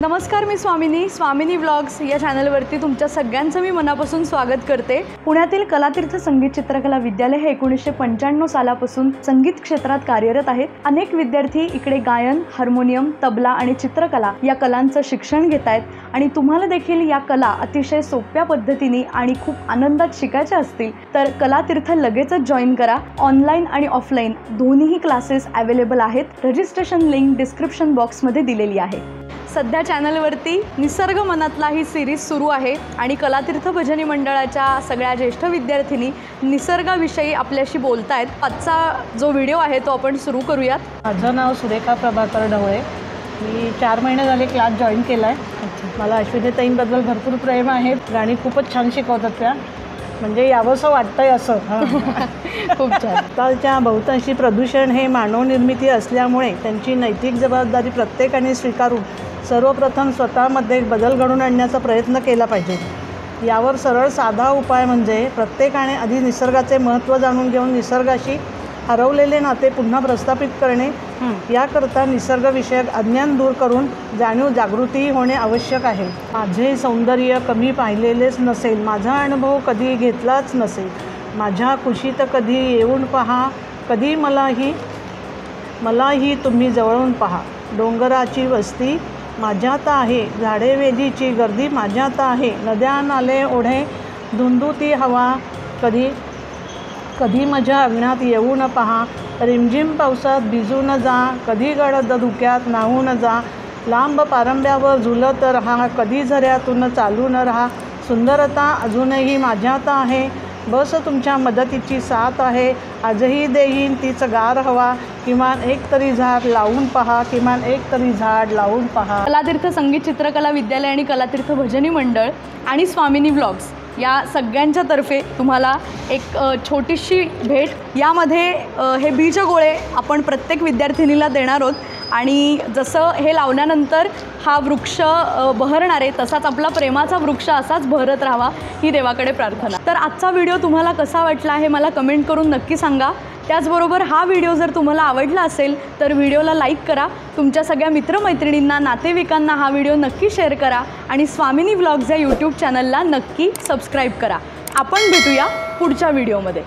नमस्कार, मी स्वामिनी व्लॉग्स या चॅनलवरती तुमच्या सगळ्यांचं मी मनापासून स्वागत करते। पुण्यातील कलातीर्थ संगीत चित्रकला विद्यालय हे 1995 सालापासून संगीत क्षेत्रात कार्यरत आहेत। अनेक विद्यार्थी इकडे गायन, हार्मोनियम, तबला आणि चित्रकला या कलांचं शिक्षण घेत आहेत आणि तुम्हाला देखील या कला अतिशय सोप्या पद्धतीने आणि खूप आनंदात शिकायच्या असतील तर कलातीर्थ लगेचच जॉइन करा। ऑनलाइन आणि ऑफलाइन दोन्हीही क्लासेस अवेलेबल आहेत। रजिस्ट्रेशन लिंक डिस्क्रिप्शन बॉक्समध्ये दिलेली आहे। सध्या चॅनलवरती निसर्ग मनातला ही सिरीज सुरू आहे आणि कलातीर्थ भजनी मंडळाच्या सगळ्या ज्येष्ठ विद्यार्थिनी निसर्गाविषयी आपल्याशी बोलतायत। आजचा जो व्हिडिओ आहे तो आपण सुरू करूयात। माझं नाव सुरेखा प्रभाकर ढवळे। मी 4 महिने झाले क्लास जॉईन केला आहे। मला अश्विनीताईंबद्दल भरपूर प्रेम आहे। गाणी खूपच छान शिकवतात त्या, म्हणजे यावंसं वाटतंय असं। खूप छान। आजकालच्या बहुतांशी प्रदूषण हे मानवनिर्मिती असल्यामुळे त्यांची नैतिक जबाबदारी प्रत्येकाने स्वीकारून सर्वप्रथम स्वतःमध्ये बदल घडवून आणण्याचा प्रयत्न केला पाहिजे। यावर सरळ साधा उपाय म्हणजे प्रत्येकाने आधी निसर्गाचे महत्त्व जाणून घेऊन निसर्गाशी हरवलेले नाते पुन्हा प्रस्थापित करणे, याकरता निसर्गविषयक अज्ञान दूर करून जागृती होणे आवश्यक आहे। माझे सौंदर्य कमी पाहिलेलेच नसेल, माझा अनुभव कधी घेतलाच नसेल, माझ्या कुशीत कधी येऊन पहा, कधी मलाही तुम्ही जवळून पहा। डोंगराची वस्ती माझ्यात आहे, झाडे वेलीची गर्दी माझ्यात आहे, नद्या नाले ओढे धुंदुती हवा, कधी माझ्या अंगणात येऊ न पहा, रिमझिम पावसात भिजू न जा, कधी गडद धुक्यात नाहू न जा, लांब पारंब्यावर झुलत रहा, कधी झऱ्यातून चालू न रहा, सुंदरता अजूनही माझ्यात आहे, बस तुमच्या मदतीची साथ आहे, आजही देईन तीच गार हवा, किमान एक तरी झाड लावून पहा, किमान एक तरी झाड लावून पहा। कलातीर्थ संगीत चित्रकला विद्यालय आणि कलातीर्थ भजनी मंडळ आणि स्वामिनी व्लॉग्स या सगळ्यांच्या तर्फे तुम्हाला एक छोटीशी भेट। यामध्ये हे बीज गोळे आपण प्रत्येक विद्यार्थिनीला देणार आहोत आणि जसं हे लावल्यानंतर हा वृक्ष बहरणार आहे तसाच आपला प्रेमाचा वृक्ष असाच बहरत राहावा ही देवाकडे प्रार्थना। तर आजचा व्हिडिओ तुम्हाला कसा वाटला हे मला कमेंट करून नक्की सांगा। त्याचबरोबर हा व्हिडिओ जर तुम्हाला आवडला असेल तर व्हिडिओला लाईक करा, तुमच्या सगळ्या मित्रमैत्रिणींना, नातेवाईकांना हा व्हिडिओ नक्की शेअर करा आणि स्वामिनी व्लॉग्स या यूट्यूब चॅनलला नक्की सबस्क्राईब करा। आपण भेटूया पुढच्या व्हिडिओमध्ये।